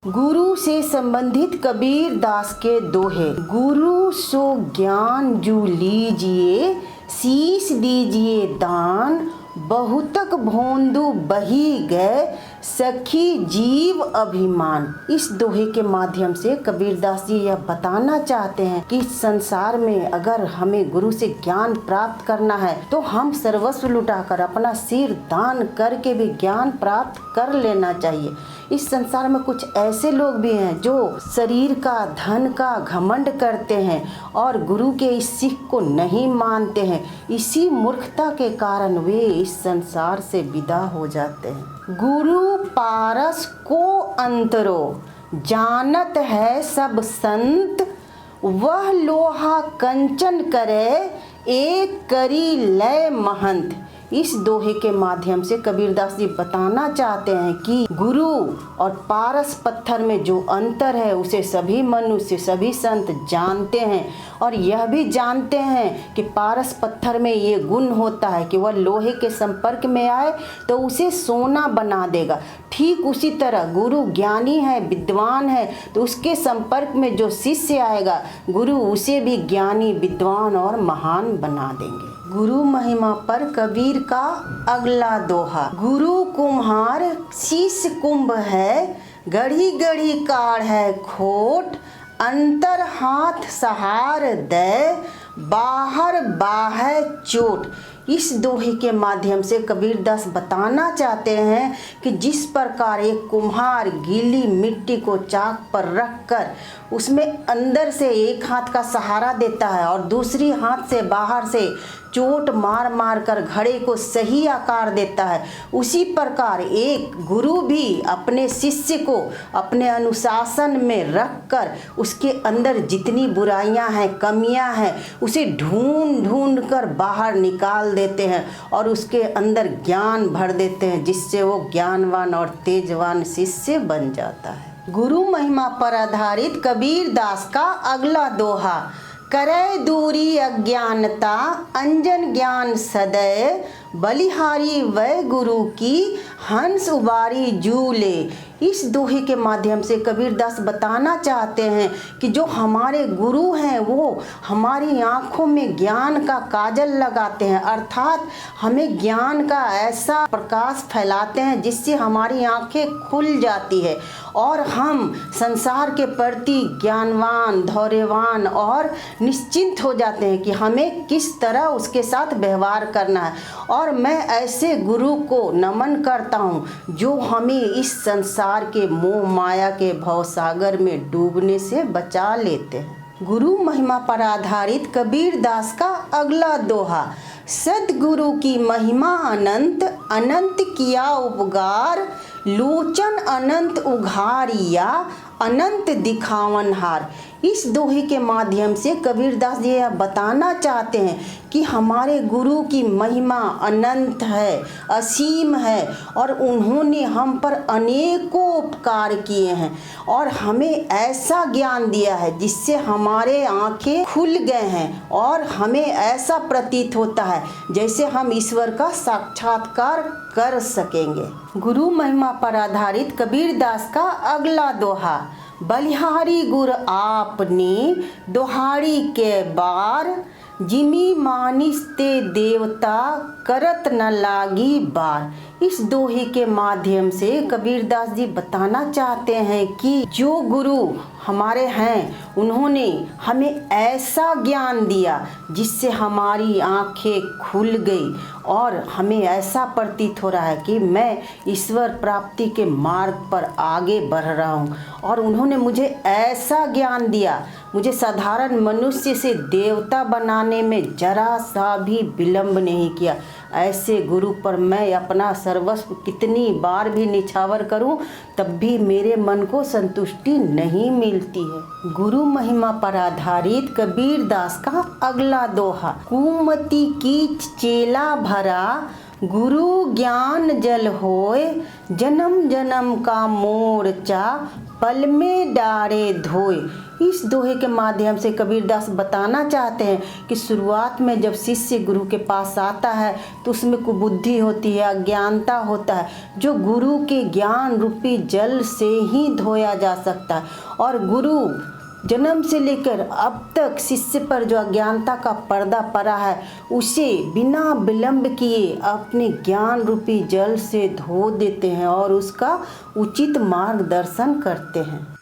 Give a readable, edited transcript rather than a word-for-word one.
गुरु से संबंधित कबीर दास के दोहे। गुरु सो ज्ञान जू लीजिए, शीश दीजिए दान, बहुतक भोंदू बही गए, सखी जीव अभिमान। इस दोहे के माध्यम से कबीरदास जी यह बताना चाहते हैं कि संसार में अगर हमें गुरु से ज्ञान प्राप्त करना है तो हम सर्वस्व लुटाकर अपना सिर दान करके भी ज्ञान प्राप्त कर लेना चाहिए। इस संसार में कुछ ऐसे लोग भी हैं जो शरीर का, धन का घमंड करते हैं और गुरु के इस सीख को नहीं मानते हैं। इसी मूर्खता के कारण वे इस संसार से विदा हो जाते हैं। गुरु पारस को अंतरो, जानत है सब संत, वह लोहा कंचन करे, एक करी लय महंत। इस दोहे के माध्यम से कबीरदास जी बताना चाहते हैं कि गुरु और पारस पत्थर में जो अंतर है उसे सभी मनुष्य, सभी संत जानते हैं और यह भी जानते हैं कि पारस पत्थर में ये गुण होता है कि वह लोहे के संपर्क में आए तो उसे सोना बना देगा। ठीक उसी तरह गुरु ज्ञानी है, विद्वान है, तो उसके संपर्क में जो शिष्य आएगा गुरु उसे भी ज्ञानी, विद्वान और महान बना देंगे। गुरु महिमा पर कबीर का अगला दोहा। गुरु कुम्हार शीश कुंभ है, गढ़ी गढ़ी काढ़ है खोट, अंतर हाथ सहार दे, बाहर बाहे चोट। इस दोहे के माध्यम से कबीरदास बताना चाहते हैं कि जिस प्रकार एक कुम्हार गीली मिट्टी को चाक पर रखकर उसमें अंदर से एक हाथ का सहारा देता है और दूसरी हाथ से बाहर से चोट मार मार कर घड़े को सही आकार देता है, उसी प्रकार एक गुरु भी अपने शिष्य को अपने अनुशासन में रखकर उसके अंदर जितनी बुराइयां हैं, कमियां हैं, उसे ढूंढ ढूंढ कर बाहर निकाल देते हैं और उसके अंदर ज्ञान भर देते हैं, जिससे वो ज्ञानवान और तेजवान शिष्य बन जाता है। गुरु महिमा पर आधारित कबीर दास का अगला दोहा। करे दूरी अज्ञानता, अंजन ज्ञान सदैव, बलिहारी वह गुरु की, हंस उबारी जूले। इस दोहे के माध्यम से कबीरदास बताना चाहते हैं कि जो हमारे गुरु हैं वो हमारी आँखों में ज्ञान का काजल लगाते हैं, अर्थात हमें ज्ञान का ऐसा प्रकाश फैलाते हैं जिससे हमारी आँखें खुल जाती है और हम संसार के प्रति ज्ञानवान, धैर्यवान और निश्चिंत हो जाते हैं कि हमें किस तरह उसके साथ व्यवहार करना है। और मैं ऐसे गुरु को नमन करता हूँ जो हमें इस संसार के मोह माया के भवसागर में डूबने से बचा लेते हैं। गुरु महिमा पर आधारित कबीर दास का अगला दोहा। सद्गुरु की महिमा अनंत, अनंत किया उपकार, लोचन अनंत उघारिया, अनंत दिखावन हार। इस दोहे के माध्यम से कबीरदास जी यह बताना चाहते हैं कि हमारे गुरु की महिमा अनंत है, असीम है और उन्होंने हम पर अनेकों उपकार किए हैं और हमें ऐसा ज्ञान दिया है जिससे हमारे आंखें खुल गए हैं और हमें ऐसा प्रतीत होता है जैसे हम ईश्वर का साक्षात्कार कर सकेंगे। गुरु महिमा पर आधारित कबीरदास का अगला दोहा। बलिहारी गुर आपने, दोहाड़ी के बार, जिमी मानिस ते देवता, करत न लागी बार। इस दोहे के माध्यम से कबीरदास जी बताना चाहते हैं कि जो गुरु हमारे हैं उन्होंने हमें ऐसा ज्ञान दिया जिससे हमारी आंखें खुल गई और हमें ऐसा प्रतीत हो रहा है कि मैं ईश्वर प्राप्ति के मार्ग पर आगे बढ़ रहा हूँ और उन्होंने मुझे ऐसा ज्ञान दिया, मुझे साधारण मनुष्य से देवता बनाने में जरा सा भी विलंब नहीं किया। ऐसे गुरु पर मैं अपना सर्वस्व कितनी बार भी निछावर करूं तब भी मेरे मन को संतुष्टि नहीं मिलती है। गुरु महिमा पर आधारित कबीर दास का अगला दोहा। कुमति कीच चेला भरा, गुरु ज्ञान जल होए, जन्म जन्म का मोर्चा, पल में डारे धोए। इस दोहे के माध्यम से कबीरदास बताना चाहते हैं कि शुरुआत में जब शिष्य गुरु के पास आता है तो उसमें कुबुद्धि होती है, अज्ञानता होता है, जो गुरु के ज्ञान रूपी जल से ही धोया जा सकता है। और गुरु जन्म से लेकर अब तक शिष्य पर जो अज्ञानता का पर्दा पड़ा है उसे बिना विलंब किए अपने ज्ञान रूपी जल से धो देते हैं और उसका उचित मार्गदर्शन करते हैं।